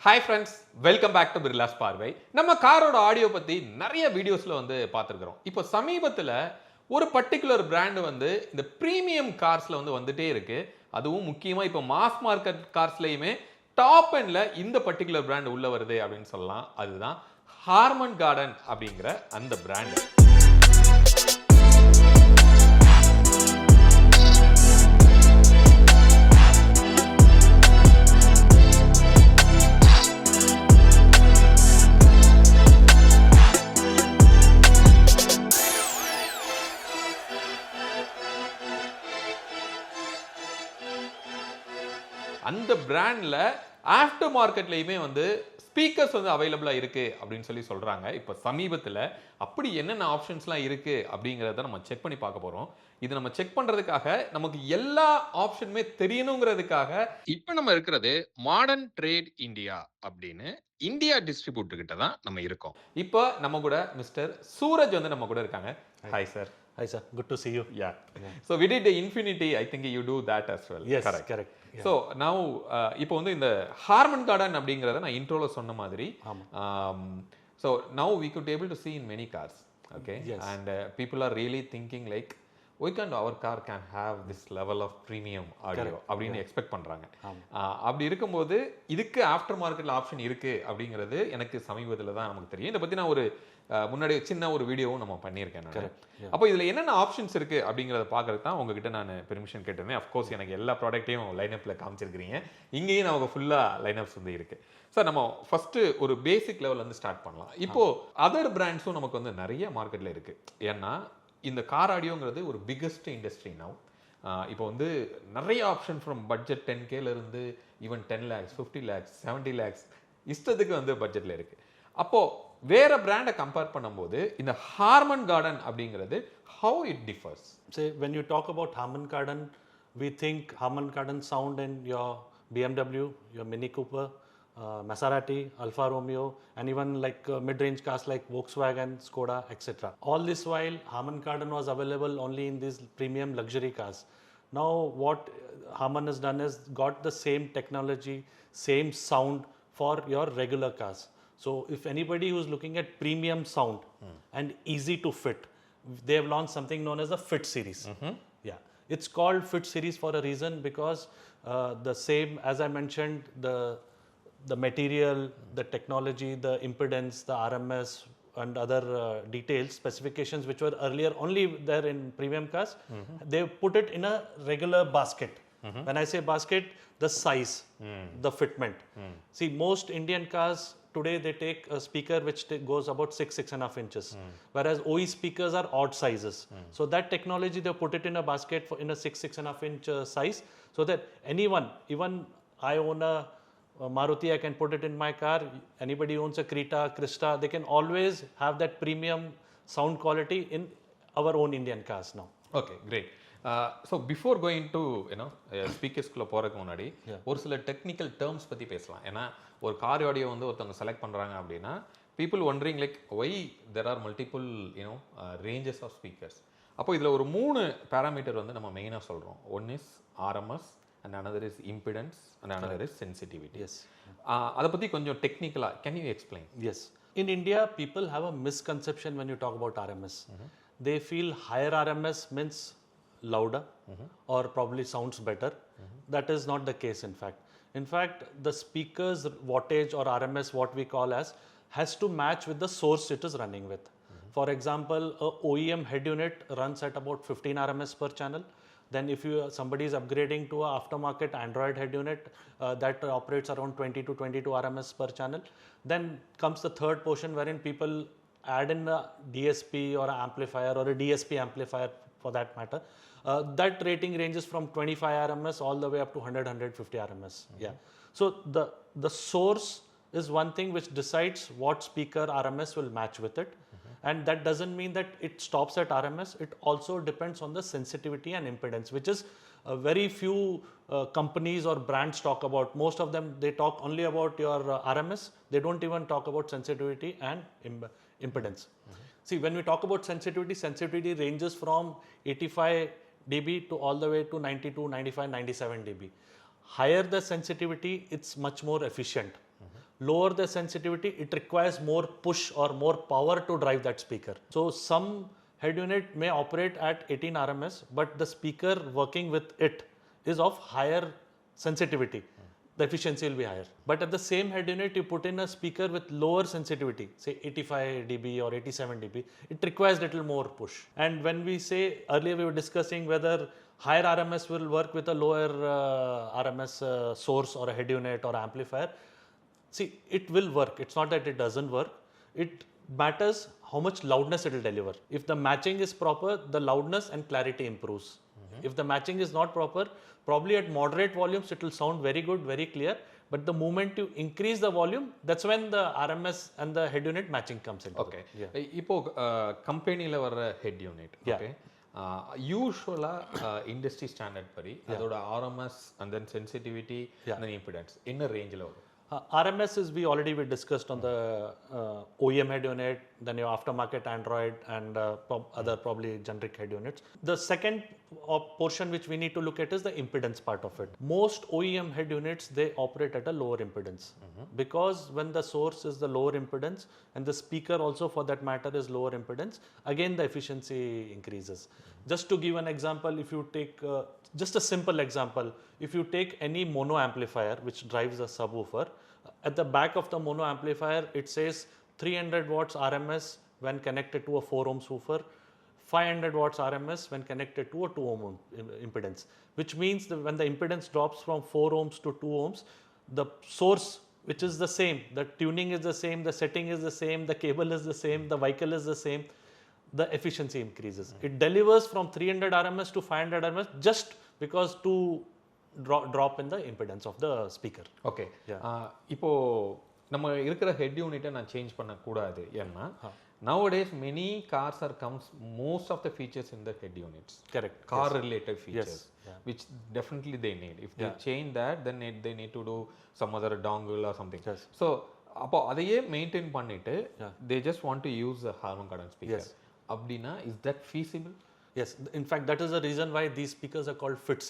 Hi friends, welcome back to Birlas Parvai. நம்ம காரோட audio பத்தி நிறைய வீடியோஸ்ல பார்த்திருக்கிறோம். இப்போ சமீபத்துல ஒரு பர்టిక్యులர் பிராண்ட் இந்த பிரீமியம் கார்ஸ்ல வந்துட்டே இருக்கு. அதுவும் முக்கியமா இப்போ மாஸ் மார்க்கெட் கார்ஸ்லயுமே டாப் எண்ட்ல இந்த பர்టిక్యులர் பிராண்ட் உள்ள வருது அப்படின்னு சொல்லலாம். அதுதான் ஹார்மன் கார்டன் அப்படிங்கிற அந்த பிராண்ட். அந்த பிராண்ட்ல ஆஃப்டர் மார்க்கெட்லயுமே ஸ்பீக்கர்ஸ் அவைலபிளா இருக்கு அப்படின்னு சொல்றாங்க. இப்போ சமீபத்தில் அப்படி என்னென்ன ஆப்ஷன்ஸ்லாம் இருக்கு அப்படிங்கிறத நம்ம செக் பண்ணி பார்க்க போறோம். இது நம்ம செக் பண்றதுக்காக நமக்கு எல்லா ஆப்ஷனுமே தெரியணுங்கிறதுக்காக இப்போ நம்ம இருக்கிறது மாடர்ன் ட்ரேட் இந்தியா அப்படின்னு இந்தியா டிஸ்ட்ரிபியூட்டர் கிட்ட தான் நம்ம இருக்கோம். இப்போ நம்ம கூட மிஸ்டர் சூரஜ் நம்ம கூட இருக்காங்க. Hi sir. Hi sir, good to see you. Yeah. So we did the Infinity. I think you do that as well. Yes, correct. Yeah. So now இப்போ இந்த ஹார்மன் கார்டன் அப்படிங்கறத நான் இன்ட்ரோல சொன்ன மாதிரி so now we could able to see in many cars, okay? Yes. And people are really thinking like why can't our car can have this level of premium audio அப்படின்னு expect பண்றாங்க. அப்படி இருக்கும்போது இதுக்கு after மார்க்கெட்ல option இருக்கு அப்படிங்கிறது எனக்கு சமீபத்தில் தான் நமக்கு தெரியும். இதை பத்தி நான் ஒரு முன்னாடி சின்ன ஒரு வீடியோவும் நம்ம பண்ணியிருக்கேன். அப்போ இதுல என்னென்ன ஆப்ஷன்ஸ் இருக்கு அப்படிங்கிறத பார்க்கறதுக்கு தான் உங்ககிட்ட நான் பெர்மிஷன் கேட்டிருந்தேன். அஃப்கோர்ஸ் எனக்கு எல்லா ப்ராடக்ட்டையும் லைனப்ல காமிச்சிருக்கிறீங்க. இங்கேயும் நமக்கு ஃபுல்லா லைனப்ஸ் இருக்கு. சார் நம்ம ஃபர்ஸ்ட் ஒரு பேசிக் லெவல்ல ஸ்டார்ட் பண்ணலாம். இப்போ அதர் பிராண்ட்ஸும் நமக்கு நிறைய மார்க்கெட்ல இருக்கு. ஏன்னா இந்த கார் ஆடியோங்கிறது ஒரு பிக்கஸ்ட் இண்டஸ்ட்ரி நவ். இப்போ நிறைய ஆப்ஷன் ஃப்ரம் பட்ஜெட் 10Kல இருந்து ஈவன் 10 lakhs 50 lakhs 70 lakhs இஷ்டத்துக்கு பட்ஜெட்ல இருக்கு. அப்போ வேற பிராண்டை கம்பேர் பண்ணும்போது இந்த ஹார்மன் கார்டன் அப்படிங்கிறது how it differs? Say when you talk about Harman Kardon, we think Harman Kardon sound in your BMW, your Mini Cooper, Maserati, Alfa Romeo, and even like mid-range cars like Volkswagen, Skoda, etc. All this while, Harman Kardon was available only in these premium luxury cars. Now, what Harman has done is got the same technology, same sound for your regular cars. So, if anybody who is looking at premium sound and easy to fit, they have launched something known as the Fit Series. Yeah, it's called Fit Series for a reason because the same, as I mentioned, the material, the technology, the impedance, the RMS and other details, specifications which were earlier only there in premium cars, they put it in a regular basket. When I say basket, the size, the fitment. See, most Indian cars today they take a speaker which goes about 6.5 inches, whereas OE speakers are odd sizes. So that technology they put it in a basket in a 6.5 inch size, so that anyone, even I own a Maruti, I can put it in my car. Anybody owns a Creta, Cresta, they can always have that premium sound quality in our own Indian cars now. Okay, great. So before going to ஸ்பீக்கர்ஸ்குள்ள போறதுக்கு முன்னாடி ஒரு சில technical terms பத்தி பேசலாம். ஏன்னா ஒரு car audio ஒருத்தவங்க select பண்றாங்க அப்படின்னா people wondering like why there are multiple ranges of speakers. அப்போ இதுல ஒரு 3 பாராமீட்டர் நம்ம மெயினா சொல்றோம். One is RMS and another is impedance and another is sensitivity. Yes. அத பத்தி கொஞ்சம் டெக்னிக்கலா can you explain? Yes. In India, people have a misconception when you talk about RMS. They feel higher RMS means louder or probably sounds better. That is not the case in fact. In fact, the speaker's wattage or RMS, what we call as, has to match with the source it is running with. For example, a OEM head unit runs at about 15 RMS per channel. Then if somebody is upgrading to an aftermarket Android head unit that operates around 20 to 22 RMS per channel. Then comes the third portion wherein people add in a DSP or an amplifier or a DSP amplifier for that matter. That rating ranges from 25 RMS all the way up to 100-150 RMS. Yeah. So the source is one thing which decides what speaker RMS will match with it. And that doesn't mean that it stops at RMS. It also depends on the sensitivity and impedance, which is very few companies or brands talk about. Most of them, they talk only about your RMS. They don't even talk about sensitivity and impedance. See, when we talk about sensitivity ranges from 85 dB to all the way to 92, 95, 97 dB. Higher the sensitivity, it's much more efficient. lower the sensitivity, it requires more push or more power to drive that speaker. So some head unit may operate at 18 RMS, but the speaker working with it is of higher sensitivity. The efficiency will be higher. But at the same head unit, you put in a speaker with lower sensitivity, say 85 dB or 87 dB, it requires little more push. And when we say, earlier we were discussing whether higher RMS will work with a lower RMS source or a head unit or amplifier. See, it will work. It's not that it doesn't work. It matters how much loudness it will deliver. If the matching is proper, the loudness and clarity improves. If the matching is not proper, probably at moderate volumes, it will sound very good, very clear. But the moment you increase the volume, that's when the RMS and the head unit matching comes in. Okay. இப்போ கம்பெனியில் வர head unit okay யூஸ்வலாக industry standard படி அதோட RMS and then sensitivity and impedance என்ன ரேஞ்சில் வரும்? RMS is we discussed on the OEM head unit, then your aftermarket Android and other probably generic head units. The second portion which we need to look at is the impedance part of it. Most OEM head units, they operate at a lower impedance because when the source is the lower impedance and the speaker also for that matter is lower impedance, again the efficiency increases. Just to give an example, if you take just a simple example, if you take any mono amplifier which drives a subwoofer, at the back of the mono amplifier it says 300 watts RMS when connected to a 4 ohms woofer, 500 watts RMS when connected to a 2 ohm impedance, which means that when the impedance drops from 4 ohms to 2 ohms, the source which is the same, the tuning is the same, the setting is the same, the cable is the same, the vehicle is the same, the efficiency increases. It delivers from 300 RMS to 500 RMS just because to drop in the impedance of the speaker. Okay இப்போ நம்ம இருக்கிற head யூனிட்டை நான் change பண்ணக்கூடாது ஏன்னா nowadays many cars are comes most of the features in the head units. Correct. Car related features which definitely they need. If they change that, then they need to do some other dongle or something. So அப்போ அதையே maintain பண்ணிட்டு they just want to use a Harman Kardon speaker. அப்படின்னா is that feasible? Yes, in fact that is the reason why these speakers are called fit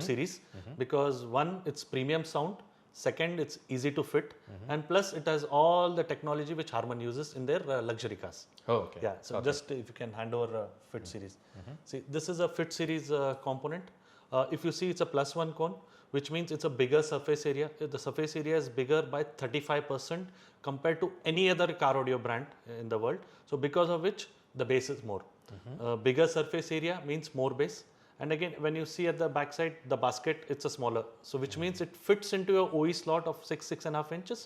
series because one, it's premium sound, second, it's easy to fit, and plus it has all the technology which Harman uses in their luxury cars. So just if you can hand over fit series. See, this is a fit series component. If you see, it's a +1 cone, which means it's a bigger surface area. The surface area is bigger by 35% compared to any other car audio brand in the world. So because of which the bass is more. Bigger surface area means more bass, and again when you see at the back side the basket, it's a smaller, so which means it fits into your OE slot of 6.5 inches,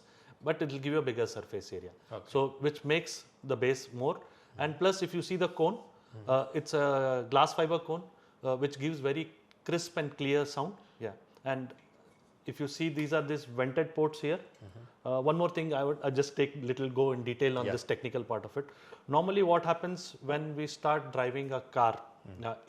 but it will give you a bigger surface area. So which makes the bass more, and plus if you see the cone, it's a glass fiber cone which gives very crisp and clear sound. And if you see, these are these vented ports here. One more thing, I just take little go in detail on this technical part of it. Normally what happens when we start driving a car,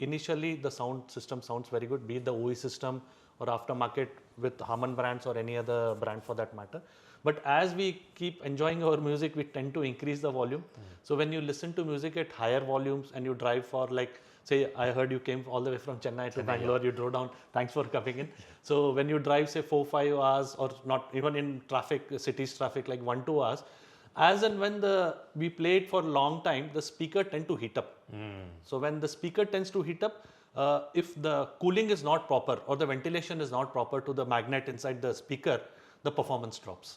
initially the sound system sounds very good, be it the OE system or aftermarket with Harman brands or any other brand for that matter. But as we keep enjoying our music, we tend to increase the volume. So when you listen to music at higher volumes and you drive for, like, say, I heard you came all the way from Chennai to Bangalore, you drove down, thanks for coming in. So when you drive, say, 4-5 hours, or not even in traffic, cities traffic, like 1-2 hours, as and when we play it for a long time, the speaker tend to heat up. So when the speaker tends to heat up, if the cooling is not proper or the ventilation is not proper to the magnet inside the speaker, the performance drops.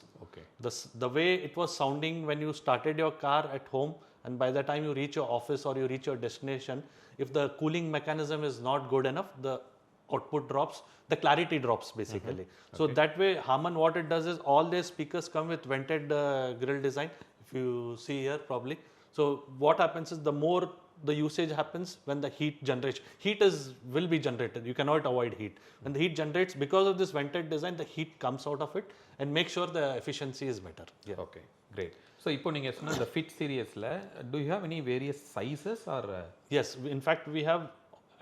The way it was sounding when you started your car at home, and by the time you reach your office or you reach your destination, if the cooling mechanism is not good enough, the output drops, the clarity drops basically. So that way, Harman, what it does is all their speakers come with vented grill design. If you see here probably. So what happens is the more the usage happens when the heat generation, will be generated. You cannot avoid heat. When the heat generates, because of this vented design, the heat comes out of it and make sure the efficiency is better. Okay, great. So இப்போ நீங்க சொன்ன the fit seriesல do you have any various sizes or? Yes, in fact we have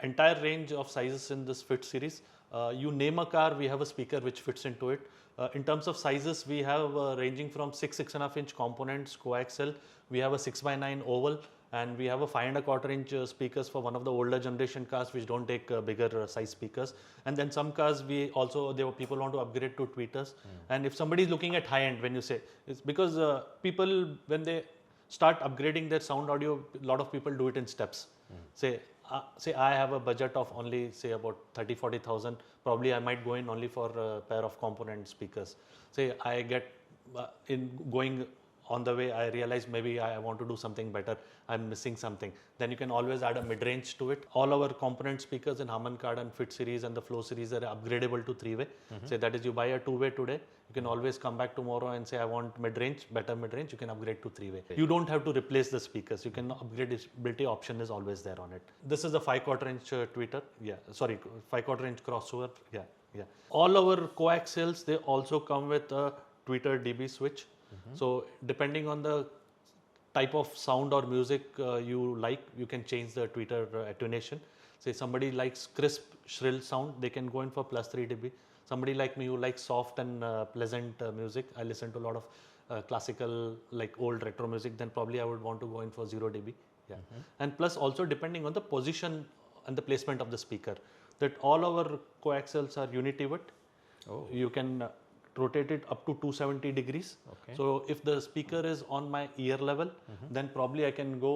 entire range of sizes in this fit series. You name a car, we have a speaker which fits into it. In terms of sizes, we have ranging from 6.5 inch components, coaxial. We have a 6x9 oval, and we have a 5.25-inch speakers for one of the older generation cars which don't take bigger size speakers. And then some cars people want to upgrade to tweeters. And if somebody is looking at high end, when you say, it's because people, when they start upgrading their sound audio, a lot of people do it in steps. Say I have a budget of only say about 30,000-40,000. Probably I might go in only for a pair of component speakers. Say I get in going on the way, I realize maybe I want to do something better, I'm missing something. Then you can always add a mid-range to it. All our component speakers in Harman Kardon Fit Series and the Flow Series are upgradable to 3-way. Say that is, you buy a 2-way today, you can always come back tomorrow and say I want mid-range, better mid-range, you can upgrade to 3-way. You don't have to replace the speakers, you can upgradability option is always there on it. This is a 5/4-inch tweeter, 5/4-inch crossover, All our coaxials, they also come with a tweeter DB switch. So depending on the type of sound or music you like, you can change the tweeter attenuation. Say somebody likes crisp, shrill sound, they can go in for +3 dB. Somebody like me who likes soft and pleasant music, I listen to a lot of classical, like old retro music, then probably I would want to go in for 0 dB. And plus also depending on the position and the placement of the speaker, that all our coaxials are unipivot. You can rotate it up to 270 degrees. So if the speaker is on my ear level, then probably I can go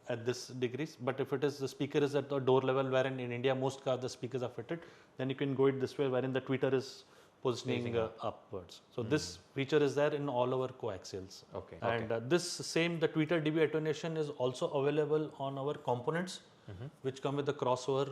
at this degrees. But if the speaker is at the door level, wherein in India most cars the speakers are fitted, then you can go it this way, wherein the tweeter is positioning upwards. So this feature is there in all our coaxials. And the tweeter DB attenuation is also available on our components, which come with the crossover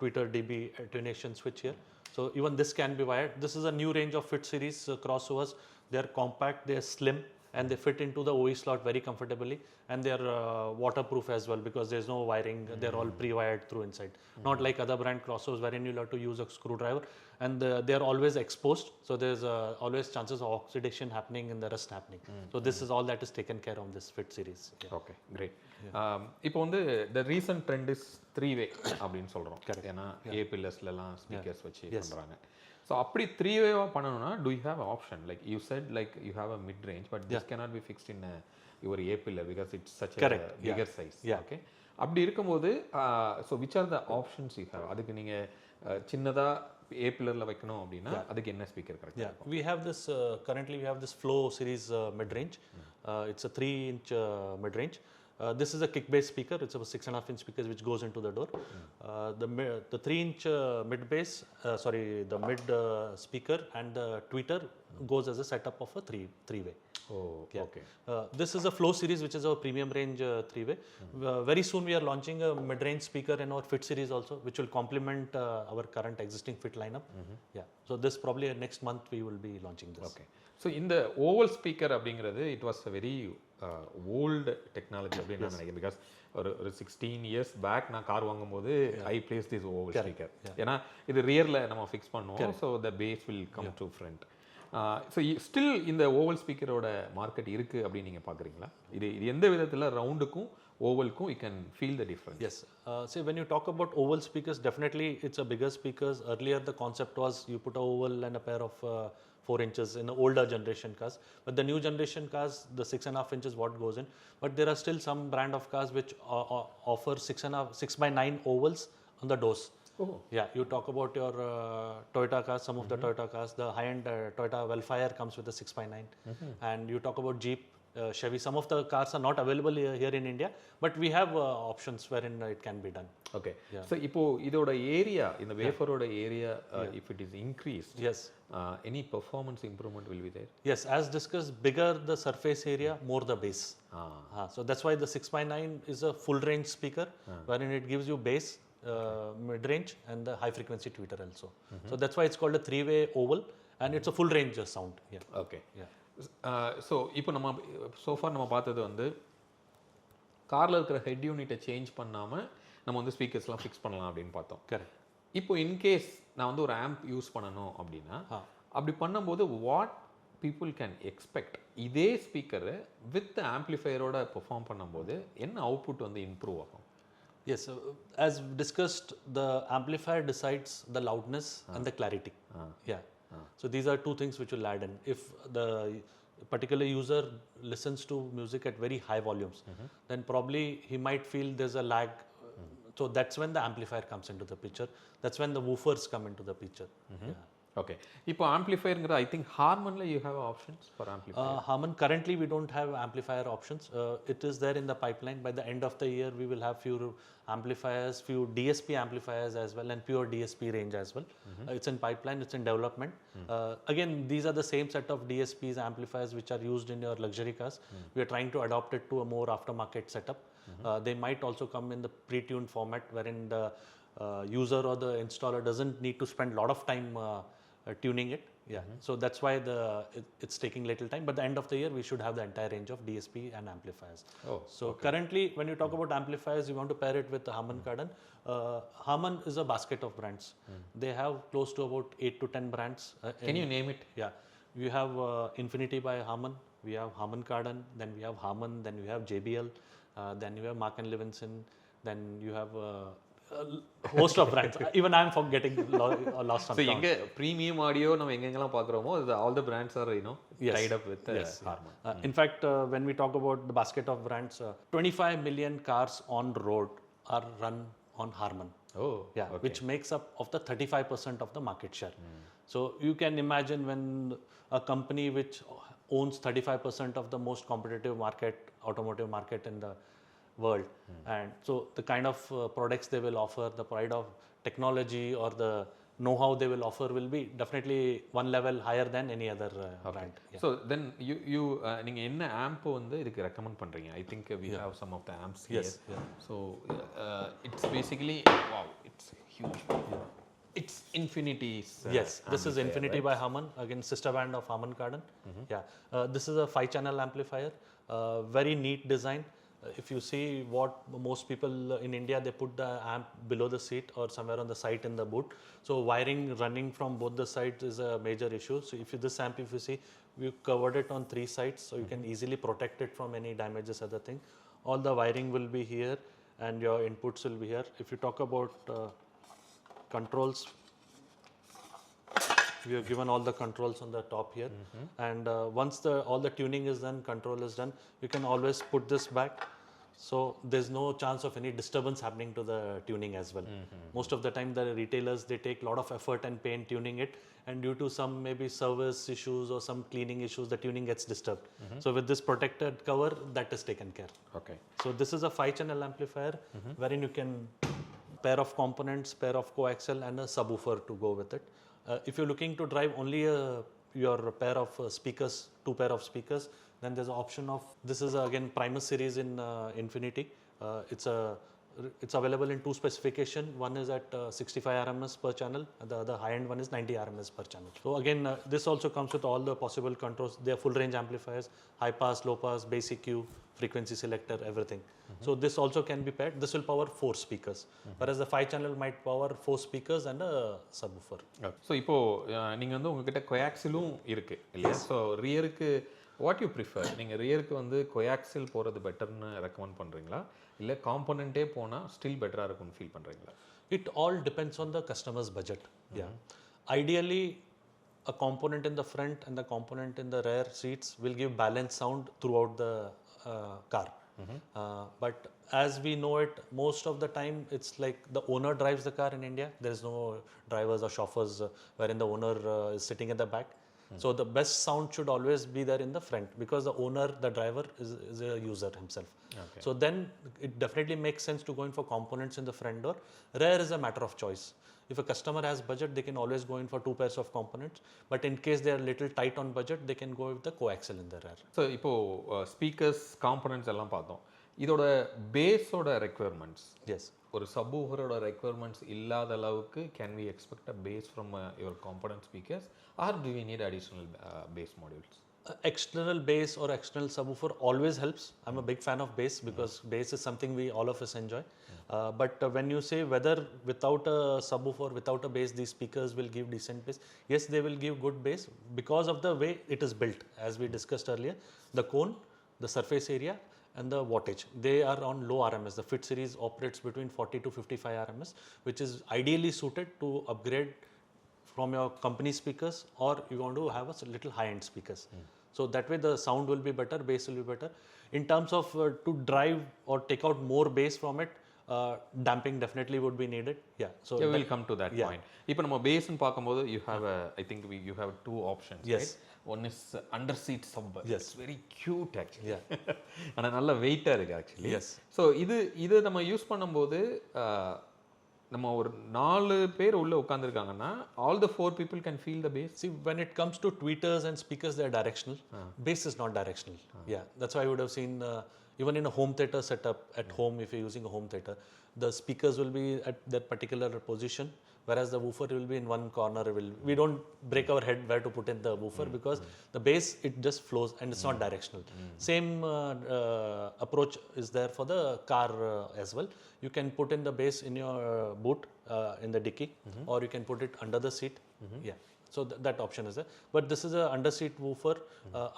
tweeter DB attenuation switch here. So even this can be wired. This is a new range of Fit Series crossovers. They are compact, they are slim, and they fit into the OE slot very comfortably. And they are waterproof as well, because there's no wiring. They're all pre-wired through inside. Not like other brand crossovers wherein you'll have to use a screwdriver. And they are always exposed. So there's always chances of oxidation happening and the rust happening. So this is all that is taken care of this Fit Series. Okay, great. இப்போ வந்து the recent trend is 3-way அப்படின்னு சொல்கிறோம். ஏன்னா A-pillars-லலாம் speakers வச்சு பண்ணுறாங்க. So அப்படி 3-way பண்ணணும்னா do you have an option? Like you said, like you have a mid-range, but this cannot be fixed in your A-pillar because it's such a bigger size. Okay. அப்படி இருக்கும்போது so which are the options you have? அதுக்கு நீங்கள் சின்னதாக A-pillarல வைக்கணும் அப்படின்னா அதுக்கு என்ன speaker கரெக்டாக? We have this currently we have this Flow series mid-range. It's a 3-inch mid-range. This is a kick-bass speaker. It's a 6.5-inch speaker which goes into the door. The 3-inch mid-bass, the mid speaker and the tweeter goes as a setup of a 3-way. Okay. This is a Flow series, which is our premium range 3-way. Very soon we are launching a mid-range speaker in our Fit series also, which will complement our current existing Fit lineup. So this probably next month we will be launching this. Okay. So in the oval speaker அப்படிங்கிறது it was a very old technology அப்படின்னு நான் நினைக்கிறேன். Because ஒரு 16 years back நான் car வாங்கும்போது I place this oval speaker. ஏன்னா இது ரியரில் நம்ம ஃபிக்ஸ் பண்ணுவோம். So the bass will come to front. So still இந்த ஓவல் ஸ்பீக்கரோட மார்க்கெட் இருக்குது அப்படின்னு நீங்கள் பார்க்குறீங்களா? இது எந்த விதத்தில் ரவுண்டுக்கும் ஓவலுக்கும் you can feel the difference? Yes. See, when you talk about oval speakers, definitely it's a bigger speakers. Earlier the concept was you put a oval and a pair of 4 inches in the older generation cars. But the new generation cars, the 6.5 inches what goes in. But there are still some brand of cars which offer 6x9 ovals on the doors. You talk about your Toyota cars, some of the Toyota cars, the high-end Toyota Wellfire comes with a 6x9. And you talk about Jeep, Chevy, some of the cars are not available here in India, but we have options wherein it can be done. Okay. So இப்போ இதோட area, இந்த வேஃபரோட area, if it is increased, any performance improvement will be there? Yes, as discussed, bigger the surface area, more the bass. So that's why the 6x9 is a full range speaker, wherein it gives you bass, mid-range and the high frequency tweeter also. So that's why it's called a 3-way oval, and it's a full range sound. Okay. So இப்போ நம்ம so far நம்ம பார்த்தது வந்து காரில் இருக்கிற head யூனிட்டை change பண்ணாமல் நம்ம வந்து ஸ்பீக்கர்ஸ்லாம் ஃபிக்ஸ் பண்ணலாம் அப்படின்னு பார்த்தோம். கரெக்ட். இப்போ இன்கேஸ் நான் வந்து ஒரு ஆம்ப் யூஸ் பண்ணணும் அப்படின்னா அப்படி பண்ணும்போது வாட் பீப்புள் கேன் எக்ஸ்பெக்ட்? இதே ஸ்பீக்கரை வித் ஆம்ப்ளிஃபையரோட பெர்ஃபார்ம் பண்ணும்போது என்ன அவுட்புட் வந்து இம்ப்ரூவ் ஆகும்? Yes, as discussed, the amplifier decides the loudness and the clarity. So these are two things which will add in. If particular user listens to music at very high volumes, then probably he might feel there's a lag. So that's when the amplifier comes into the picture. That's when the woofers come into the picture. Yeah. Okay இப்போ ஆம்ப்ளிஃபையருங்கிற I think ஹார்மனில் you have options for amplifier Harman, currently we don't have amplifier options. It is there in the pipeline. By the end of the year, we will have few amplifiers, few DSP amplifiers as well, and pure DSP range as well. It's in pipeline, it's in development. Again, these are the same set of DSPs amplifiers which are used in your luxury cars. We are trying to adopt it to a more aftermarket setup. They might also come in the pre-tuned format wherein the user or the installer doesn't need to spend a lot of time tuning it. Yeah, so that's why it's taking little time. But the end of the year, we should have the entire range of DSP and amplifiers. Currently, when you talk about amplifiers, you want to pair it with the Harman Kardon. Harman is a basket of brands. They have close to about 8 to 10 brands. Can you name it? Yeah, we have Infinity by Harman. We have Harman Kardon. Then we have Harman. Then we have JBL. Then you have Mark and Levinson. Then you have host of brands. Even I'm forgetting lost some. So எங்க premium audio நம்ம எங்கெங்கெல்லாம் பார்க்குறோமோ all the brands are tied up with Harman. In fact, when we talk about the basket of brands, 25 million cars on road are run on Harman. Oh, yeah, which makes up of the 35% of the market share. So you can imagine when a company which owns 35% of the most competitive market, automotive market in the world, and so the kind of products they will offer, the pride of technology or the know-how they will offer will be definitely one level higher than any other brand. Yeah. So then you நீங்க என்ன amp வந்து இதுக்கு recommend பண்றீங்க? I think we have some of the amps here. Yes. Yeah. So it's basically wow, it's huge. It's Infinity's yes, this is Infinity by Harman, again sister band of Harman Kardon. Yeah, this is a 5-channel amplifier, very neat design. If you see what most people in India, they put the amp below the seat or somewhere on the side in the boot. So wiring running from both the sides is a major issue. So this amp, if you see, we covered it on 3 sides, so you can easily protect it from any damages, other thing. All the wiring will be here and your inputs will be here. If you talk about controls, we have given all the controls on the top here, and once all the tuning is done, control is done, you can always put this back, so there's no chance of any disturbance happening to the tuning as well. Most of the time the retailers, they take a lot of effort and pain tuning it, and due to some maybe service issues or some cleaning issues, the tuning gets disturbed. So with this protected cover, that is taken care. Okay. So this is a 5-channel amplifier wherein you can pair of components, pair of coaxial and a subwoofer to go with it. If you're looking to drive only your pair of speakers, 2 pair of speakers, then there's an option of, this is again Primus series in Infinity. It's available in 2 specification. One is at 65 RMS per channel, and the other high-end one is 90 RMS per channel. So again, this also comes with all the possible controls. They are full range amplifiers, high pass, low pass, bass EQ, frequency selector, everything. So this also can be paired. This will power 4 speakers, whereas the 5-channel might power 4 speakers and a subwoofer. So இப்போ நீங்க வந்து உங்ககிட்ட கொயாக்சிலும் இருக்கு இல்லையா? So ரியருக்கு what you prefer? நீங்கள் ரியருக்கு வந்து கொயாக்சில் போகிறது பெட்டர்னு ரெக்கமெண்ட் பண்ணுறீங்களா, இல்லை காம்பனண்ட்டே போனால் ஸ்டில் பெட்டராக இருக்கும்னு ஃபீல் பண்ணுறீங்களா? It all depends on the customer's budget. Yeah. Ideally, a component in the front and the component in the rear seats will give balanced sound throughout the car. But as we know it, most of the time it's like the owner drives the car in India. There is no drivers or chauffeurs wherein the owner is sitting at the back. So the best sound should always be there in the front, because the owner, the driver is a user himself. Okay. So then it definitely makes sense to go in for components in the front door. Rear is a matter of choice. If a customer has budget, they can always go in for 2 pairs of components. But in case they are little tight on budget, they can go with the coaxial in the rear. So இப்போது speakers components எல்லாம் பார்த்தோம். இதோட பேஸோட requirements, Yes. ஒரு சப்வூஃபரோட requirements இல்லாத அளவுக்கு can we expect a bass from your component speakers, or do we need additional bass modules? External bass or external subwoofer always helps. I'm a big fan of bass because bass is something we all of us enjoy. But when you say whether without a subwoofer, without a bass, these speakers will give decent bass, yes, they will give good bass because of the way it is built. As we discussed earlier, the cone, the surface area, and the wattage, they are on low RMS. The Fit series operates between 40 to 55 RMS, which is ideally suited to upgrade from your company speakers, or you want to have a little high-end speakers. So that way the sound will be better, bass will be better. In terms of to drive or take out more bass from it, damping definitely would be needed. Yeah. So we'll come to that point. இப்போ நம்ம பேஸ்னு பார்க்கும்போது you have a I think you have two options, right? One is under seat sub. It's very cute actually. ஆனா நல்ல வெயிட்டா இருக்கு actually. So இது நம்ம use பண்ணும்போது நம்ம ஒரு 4 பேர் உள்ள உட்கார்ந்திருக்காங்கன்னா all the 4 people can feel the bass. See, when it comes to tweeters and speakers, they are directional. Bass is not directional. Yeah, that's why I would have seen even in a home theater setup at home, if you're using a home theater, the speakers will be at that particular position, whereas the woofer will be in one corner. We don't break our head where to put in the woofer because the bass, it just flows and it's not directional. Same approach is there for the car as well. You can put in the bass in your boot, in the dicky, or you can put it under the seat. Yeah. So that option is there. But this is a under-seat woofer.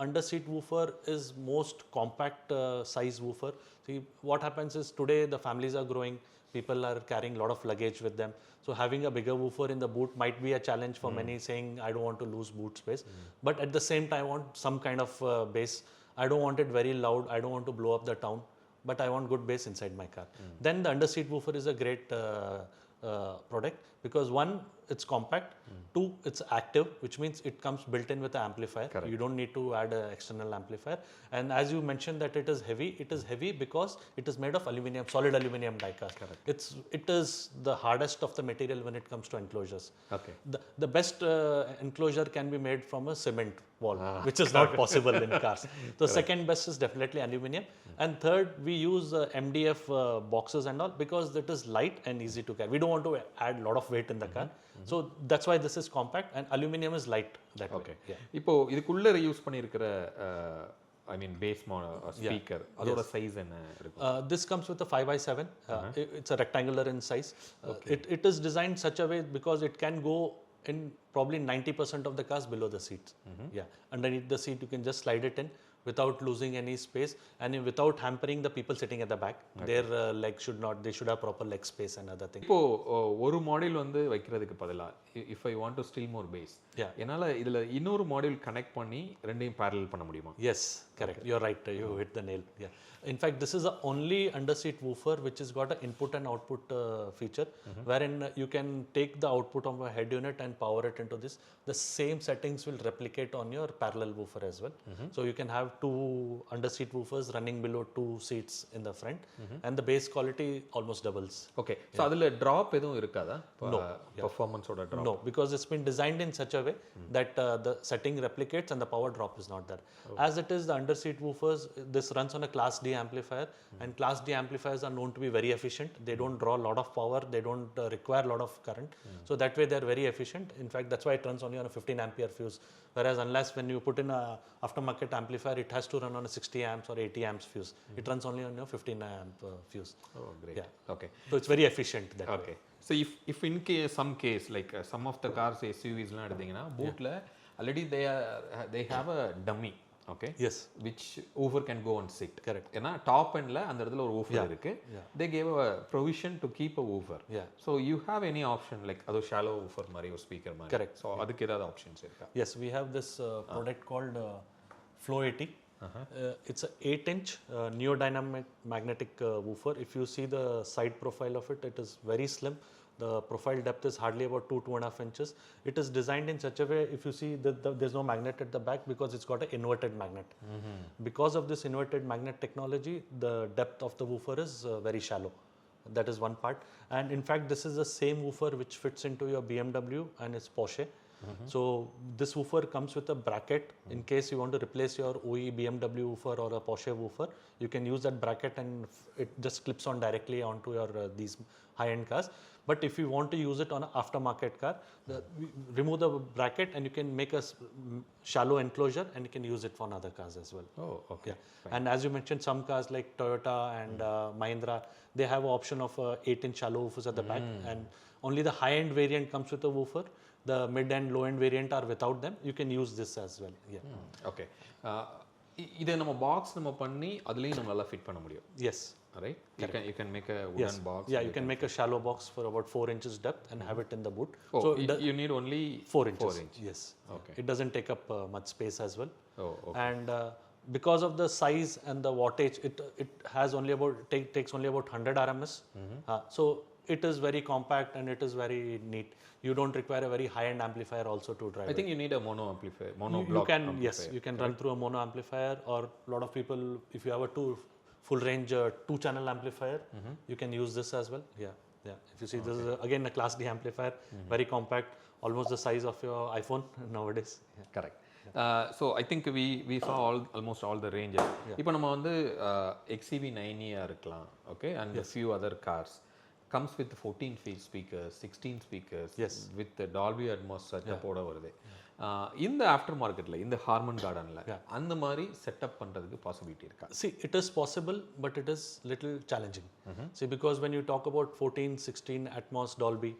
Under-seat woofer is most compact size woofer. See, what happens is today the families are growing. People are carrying a lot of luggage with them. So having a bigger woofer in the boot might be a challenge for many, saying, I don't want to lose boot space. But at the same time, I want some kind of bass. I don't want it very loud. I don't want to blow up the town. But I want good bass inside my car. Then the under-seat woofer is a great product because one, it's compact. Two, it's active, which means it comes built in with the amplifier. Correct. You don't need to add an external amplifier. And as you mentioned that it is heavy because it is made of aluminum, solid aluminum die cast. Correct. It is the hardest of the material when it comes to enclosures. Okay. The best enclosure can be made from a cement wall, which is not possible in cars. So second best is definitely aluminum. And third, we use MDF boxes and all because it is light and easy to carry. We don't want to add a lot of weight in the car. So that's why this is compact and aluminum is light that way. இப்போ இதுக்குள்ள use பண்ணியிருக்கிற I mean bass speaker அதோட size என்ன இருக்கும்? This comes with a 5x7. It's a rectangular in size. It is designed such a way because it can go in probably 90% of the cars below the seats. Underneath the seat you can just slide it in without losing any space and without hampering the people sitting at the back. Their legs they should have proper leg space and other things. இப்போ ஒரு module வந்து வைக்கிறதுக்கு பதிலா if I want to still more bass, என்னால இதுல இன்னொரு module connect பண்ணி ரெண்டையும் parallel பண்ண முடியுமா? Yes, correct. You're right. You hit the nail. In fact, this is the only under-seat woofer which has got an input and output feature, wherein you can take the output of a head unit and power it into this. The same settings will replicate on your parallel woofer as well. So you can have two under-seat woofers running below two seats in the front, and the bass quality almost doubles. Okay. So அதுல drop எதுவும் இருக்காதா? No. Performance oda drop? No, because it's been designed in such a way that the setting replicates and the power drop is not there. As it is, the under-seat woofers, this runs on a Class D amplifier, and Class D amplifiers are known to be very efficient. They don't draw a lot of power, they don't require a lot of current. So that way they're very efficient. In fact, that's why it runs only on a 15 ampere fuse. Whereas unless when you put in a aftermarket amplifier, it has to run on a 60 amps or 80 amps fuse. It runs only on your 15 amp fuse. Oh, great. Okay. So it's very efficient that way. So if in case some case like some of the cars SUVs la eduthinga bootல already they have a dummy. Okay. Yes. Which woofer can go and sit. Correct. ஏன்னா top எண்ட்ல அந்த இடத்துல ஒரு woofer இருக்கு. They gave a provision to keep a woofer. So you have any option like அது shallow woofer மாதிரி ஒரு speaker மாதிரி. Correct. So அதுக்கு ஏதாவது options இருக்கா? Yes, we have this product called Flow 80. It's a 8-inch neodynamic magnetic woofer. If you see the side profile of it, it is very slim. The profile depth is hardly about 2.5 inches. It is designed in such a way, if you see that there's no magnet at the back because it's got an inverted magnet. Because of this inverted magnet technology, the depth of the woofer is very shallow. That is one part. And in fact, this is the same woofer which fits into your BMW and its Porsche. So this woofer comes with a bracket. In case you want to replace your OE BMW woofer or a Porsche woofer, you can use that bracket and it just clips on directly onto your these high-end cars. But if you want to use it on an aftermarket car, remove the bracket and you can make a shallow enclosure and you can use it for other cars as well. Oh, okay. And as you mentioned, some cars like Toyota and Mahindra, they have an option of 8-inch shallow woofers at the back, and only the high-end variant comes with a woofer. The mid and low-end variant are without them. You can use this as well. Okay. இதை நம்ம box நம்ம பண்ணி அதுலேயும் நம்மளால fit பண்ண முடியும். Yes. Right? You can make a wooden box. Yeah, you can make a shallow box for about 4 inches depth and have it in the boot. Oh, so you need only 4 inches. 4 inch. Yes. Okay. It doesn't take up much space as well. Oh, okay. And because of the size and the wattage, it has only about takes only about 100 RMS. So it is very compact and it is very neat. You don't require a very high-end amplifier also to drive. I think you need a mono amplifier, mono you block can amplifier. Yes, you can run through a mono amplifier, or a lot of people, if you have a full range 2-channel amplifier, you can use this as well. Yeah. If you see, this is again a Class D amplifier, very compact, almost the size of your iPhone nowadays. Yeah. Correct. So I think we saw almost all the ranges. இப்போ நம்ம வந்து XUV 9e இருக்கலாம், okay, and a few other cars comes with 14 feet speakers, 16 speakers, with the Dolby Atmos setup ஓட வருது. இந்த after மார்க்கெட்ல இந்த ஹார்மன் கார்டன்ல அந்த மாதிரி செட்டப் பண்றதுக்கு பாசிபிலிட்டி இருக்கா? See, it is possible, but it is little challenging. See, because when you talk about 14, 16 Atmos Dolby,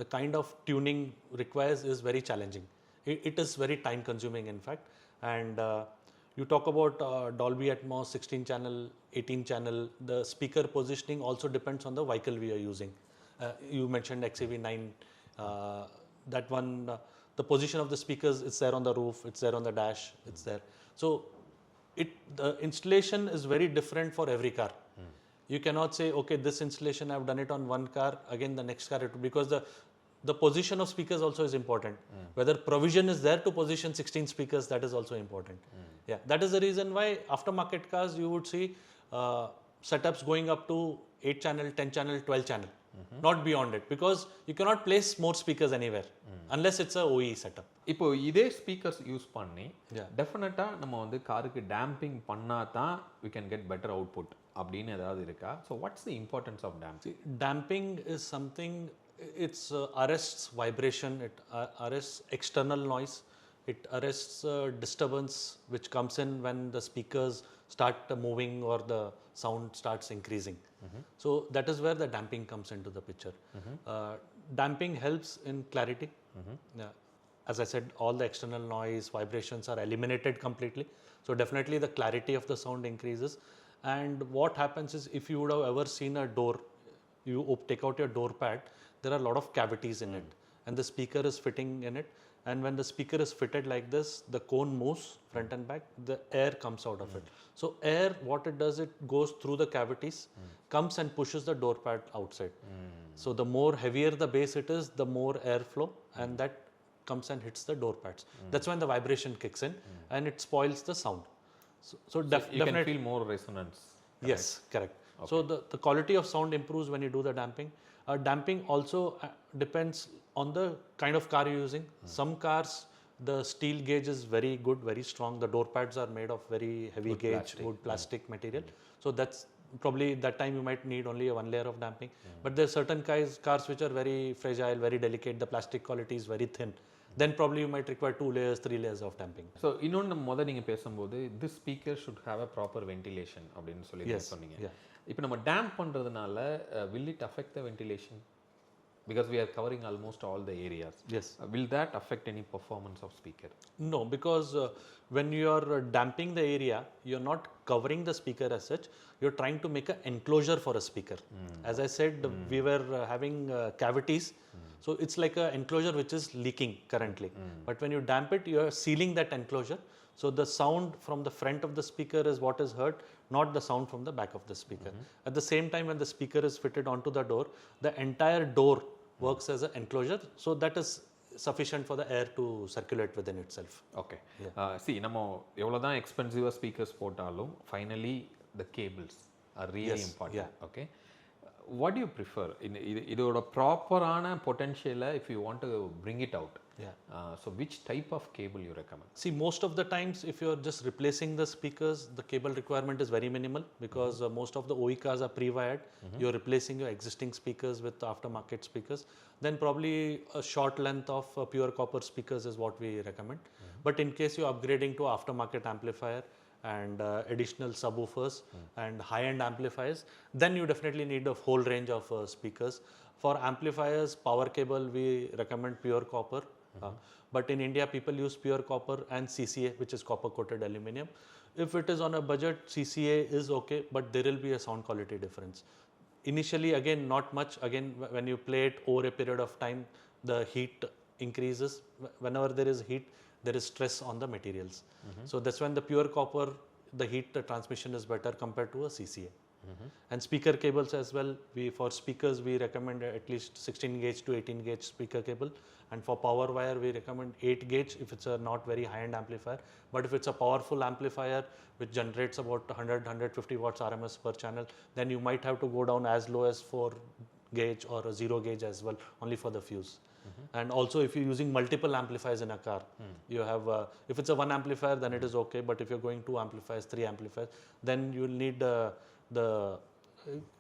the kind of tuning requires is very challenging. It is very time consuming, in fact. And you talk about Dolby Atmos, 16 channel, 18 channel, the speaker positioning also depends on the vehicle we are using. You mentioned XUV 9, that one, the position of the speakers, it's there on the roof, it's there on the dash, it's there. So the installation is very different for every car. You cannot say, okay, this installation I've done it on one car, again the next car, because the position of speakers also is important. Whether provision is there to position 16 speakers, that is also important. Yeah, that is the reason why aftermarket cars you would see setups going up to 8 channel, 10 channel, 12 channel, not beyond it, because you cannot place more speakers anywhere unless it's a OE setup. இப்போ இதே speakers use பண்ணி டெஃபினட்டா நம்ம வந்து காருக்கு damping பண்ணா தான் we can get better output அப்படின்னு ஏதாவது இருக்கா? So what's the importance of damping? Damping is something, it's arrests vibration, it arrests external noise, it arrests disturbance which comes in when the speakers start moving or the sound starts increasing. So that is where the damping comes into the picture. Damping helps in clarity. As I said, all the external noise, vibrations are eliminated completely. So definitely the clarity of the sound increases. And what happens is, if you would have ever seen a door, you take out your door pad, there are a lot of cavities in it, and the speaker is fitting in it. And when the speaker is fitted like this, the cone moves front and back, the air comes out of it. So air, what it does, it goes through the cavities, comes and pushes the door pad outside. So the more heavier the base it is, the more airflow, and that comes and hits the door pads. That's when the vibration kicks in, and it spoils the sound. So You definitely can feel more resonance. Yes, correct. Okay. So the quality of sound improves when you do the damping. Damping also depends on the kind of car you're using. Some cars, the steel gauge is very good, very strong. The door pads are made of very heavy gauge, wood plastic material. So that's probably that time you might need only one layer of damping. But there are certain cars which are very fragile, very delicate. The plastic quality is very thin. Then probably you might require 2 layers, 3 layers of damping. So இன்னொன்று முதல் நீங்கள் பேசும்போது this speaker should have a proper ventilation அப்படின்னு சொல்லி சொன்னீங்க. இப்போ நம்ம damp பண்ணுறதுனால will it affect the ventilation? Because we are covering almost all the areas. Yes. Will that affect any performance of speaker? No, because when you are damping the area, you're not covering the speaker as such. You're trying to make an enclosure for a speaker. As I said, we were having cavities. So it's like an enclosure which is leaking currently. But when you damp it, you are sealing that enclosure. So the sound from the front of the speaker is what is heard, not the sound from the back of the speaker. At the same time, when the speaker is fitted onto the door, the entire door works as an enclosure. So that is sufficient for the air to circulate within itself. Okay. See, நம்ம எவ்வளோதான் எக்ஸ்பென்சிவாக speakers போட்டாலும் finally the cables are really important. Okay. What do you prefer? இதோட ப்ராப்பரான பொட்டென்ஷியலை if you want to bring it out. So which type of cable you recommend? See, most of the times if you're just replacing the speakers, the cable requirement is very minimal, because most of the OE cars are pre-wired. You're replacing your existing speakers with aftermarket speakers. Then probably a short length of pure copper speakers is what we recommend. But in case you're upgrading to aftermarket amplifier and additional subwoofers and high-end amplifiers, then you definitely need a whole range of speakers. For amplifiers, power cable, we recommend pure copper. But in India, people use pure copper and CCA, which is copper coated aluminum. If it is on a budget, CCA is okay, but there will be a sound quality difference. Initially, again, not much. Again, when you play it over a period of time, the heat increases. Whenever there is heat, there is stress on the materials. So that's when the pure copper, the heat transmission is better compared to a CCA. And speaker cables as well. For speakers, we recommend at least 16 gauge to 18 gauge speaker cable. And for power wire, we recommend 8 gauge if it's a not very high-end amplifier. But if it's a powerful amplifier which generates about 100-150 watts RMS per channel, then you might have to go down as low as 4 gauge or a 0 gauge as well, only for the fuse. And also, if you're using multiple amplifiers in a car, you have, if it's a one amplifier, then it is okay. But if you're going 2 amplifiers, 3 amplifiers, then you'll need the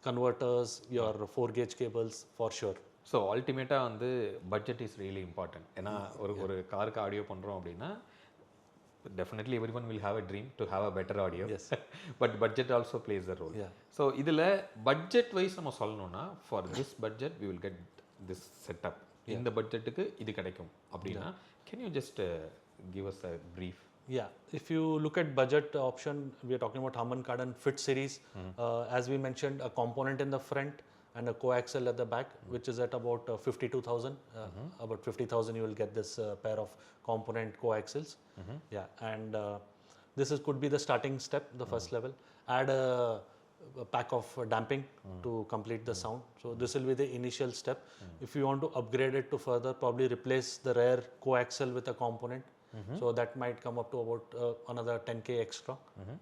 converters, your 4 gauge cables for sure. So அல்டிமேட்டாக வந்து budget is really important. ஏன்னா ஒரு காருக்கு audio பண்ணுறோம் அப்படின்னா definitely everyone will have a dream to have a better audio. Yes. But budget also plays a role. Yeah. So இதில் budget wise நம்ம சொல்லணும்னா for this budget we will get this setup. இந்த பட்ஜெட்டுக்கு இது கிடைக்கும் அப்படின்னா can you just give us a brief? Yeah, if you look at budget option, we are talking about Harman Kardon Fit Series. As we mentioned, a component in the front and a coaxial at the back, which is at about 52,000. About 50,000 you will get this pair of component coaxials. Yeah, and could be the starting step, the first level. Add a pack of damping to complete the sound. So this will be the initial step. If you want to upgrade it to further, probably replace the rear coaxial with a component. So that might come up to about another 10k extra.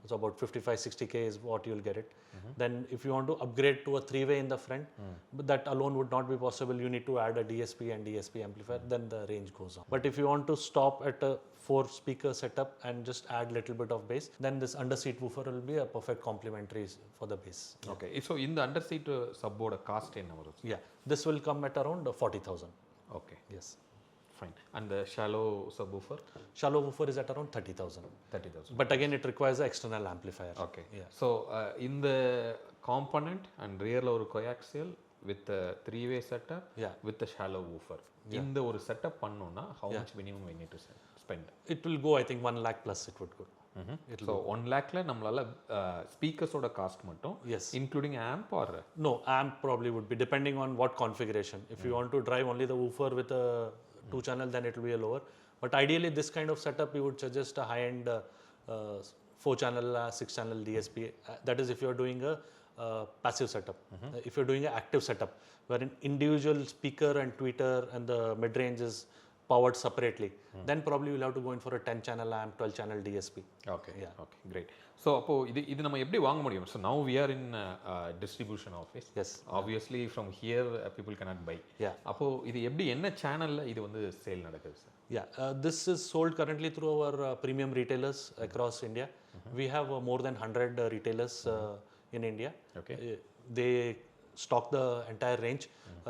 So about 55-60k is what you'll get it. Then if you want to upgrade to a 3-way in the front, but that alone would not be possible. You need to add a DSP and DSP amplifier, then the range goes on. But if you want to stop at a 4-speaker setup and just add little bit of bass, then this underseat woofer will be a perfect complementary for the bass. Okay, so in the underseat sub-oda cost enna varum? Yeah, this will come at around 40,000. Okay. Yes. Fine. And the shallow subwoofer? Shallow woofer is at around 30,000. 30,000. But again, it requires an external amplifier. Okay. Yeah. So in the component and rear ஒரு coaxial with the 3-way setup, with the shallow woofer. இந்த ஒரு setup பண்ணோம்னா how much minimum we need to spend? It will go, I think 1 lakh plus it would go. So 1 lakhல நம்மளால speakers ஓட cost மட்டும், including amp or? No, amp probably would be depending on what configuration. If you want to drive only the woofer with a 2-channel, then it will be a lower. But ideally, this kind of setup, we would suggest a high-end 4-channel, 6-channel DSP. That is if you're doing a passive setup. If you're doing an active setup, where an individual speaker and tweeter and the mid-range is powered separately, then probably we'll have to go in for a 10-channel amp, 12-channel DSP. Okay. Yeah. Okay. Great. So அப்போ இது நம்ம எப்படி வாங்க முடியும்? So now we are in distribution office. Yes. Obviously from here people cannot buy. Yeah. அப்போ இது எப்படி என்ன சேனல்ல இது வந்து சேல் நடக்குது sir? Yeah, this is sold currently through our premium retailers across India. We have more than 100 retailers in India. Okay. They stock the entire range.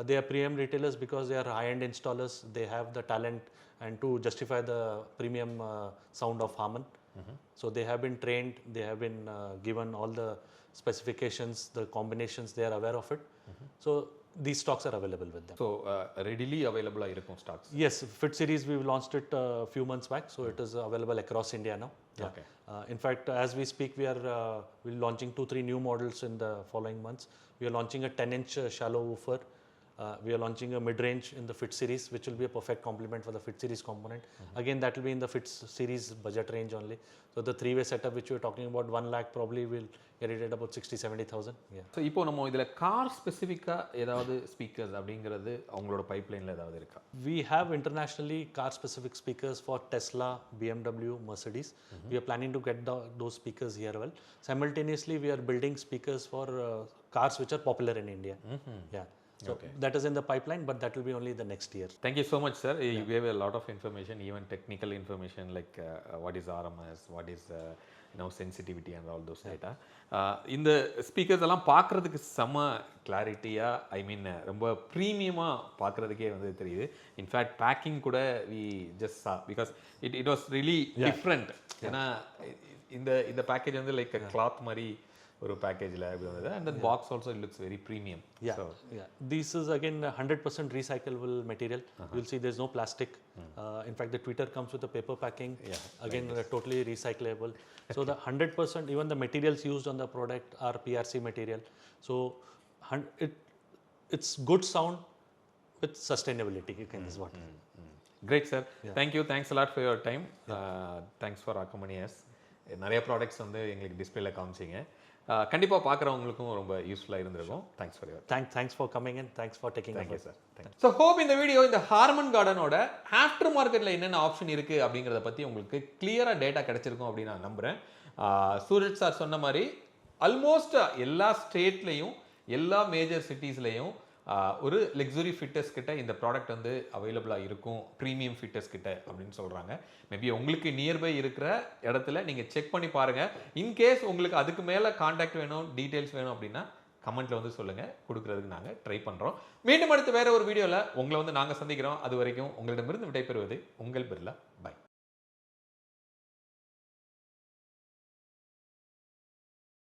They are premium retailers because they are high-end installers. They have the talent and to justify the premium sound of Harman. So they have been trained. They have been given all the specifications, the combinations. They are aware of it. So these stocks are available with them. So readily available இருக்கும் stocks? Yes, Fit Series we launched it a few months back, so it is available across India now. Yeah. Okay. In fact, as we speak, we are launching 2-3 new models in the following months. We are launching a 10-inch shallow woofer. We are launching a mid-range in the Fit Series, which will be a perfect complement for the Fit Series component. Again, that will be in the Fit Series budget range only. So the 3-way setup which we are talking about, 1 lakh probably will get it at about 60-70,000. Yeah. So இப்போ நம்ம இதில் car ஸ்பெசிஃபிக்காக ஏதாவது speakers அப்படிங்கிறது அவங்களோட பைப்லைனில் ஏதாவது இருக்கா? We have internationally car-specific speakers for Tesla, BMW, Mercedes. We are planning to get those speakers here well. Simultaneously, we are building speakers for cars which are popular in India. Yeah. So that is in the pipeline, but that will be only the next year. Thank you so much, sir. You gave a lot of information, even technical information like what is RMS, what is sensitivity and all those data. இந்த speakers எல்லாம் பார்க்குறதுக்கு செம்ம கிளாரிட்டியாக, ஐ மீன் ரொம்ப ப்ரீமியமாக பார்க்குறதுக்கே வந்து தெரியுது. In fact packing கூட we just saw because it was really different. ஏன்னா இந்த பேக்கேஜ் வந்து லைக் கிளாத் மாதிரி ஒரு பேக்கேஜில் அப்படி வந்தது and then box also it looks very premium. Yeah. This is again 100% recyclable material. You'll see there's no plastic. In fact, the tweeter comes with a paper packing. Again, totally recyclable. So the 100%, even the materials used on the product are PRC material. So it's good sound with sustainability. You can is what. Great sir. Thank you. Thanks a lot for your time. Thanks for accompanying us. நிறைய products வந்து எங்களுக்கு டிஸ்பிளேல காமிச்சிங்க. கண்டிப்பாக பார்க்குறவங்களுக்கும் ரொம்ப யூஸ்ஃபுல்லாக இருந்திருக்கும். Thanks for your thanks for coming and thanks for taking thank you sir. So hope இந்த video இந்த ஹார்மன் கார்டனோட ஆஃப்டர் மார்க்கெட்டில் என்னென்ன ஆப்ஷன் இருக்குது அப்படிங்கிறத பற்றி உங்களுக்கு கிளியராக டேட்டா கிடைச்சிருக்கும் அப்படின்னு நான் நம்புகிறேன். சூரஜ் சார் சொன்ன மாதிரி ஆல்மோஸ்ட் எல்லா ஸ்டேட்லேயும் எல்லா மேஜர் சிட்டிஸ்லேயும் ஒரு லக்ஸுரி ஃபிட்டர்ஸ் கிட்ட இந்த ப்ராடக்ட் வந்து அவைலபிளாக இருக்கும், ப்ரீமியம் ஃபிட்டர்ஸ் கிட்ட அப்படின்னு சொல்கிறாங்க. மேபி உங்களுக்கு நியர்பை இருக்கிற இடத்துல நீங்கள் செக் பண்ணி பாருங்கள். இன்கேஸ் உங்களுக்கு அதுக்கு மேலே காண்டாக்ட் வேணும், டீட்டெயில்ஸ் வேணும் அப்படின்னா கமெண்ட்டில் வந்து சொல்லுங்கள், கொடுக்குறதுக்கு நாங்கள் ட்ரை பண்ணுறோம். மீண்டும் அடுத்து வேறு ஒரு வீடியோவில் உங்களை வந்து நாங்கள் சந்திக்கிறோம். அது வரைக்கும் உங்களிடமிருந்து விடைபெறுவது உங்கள் பிர்லா. பை.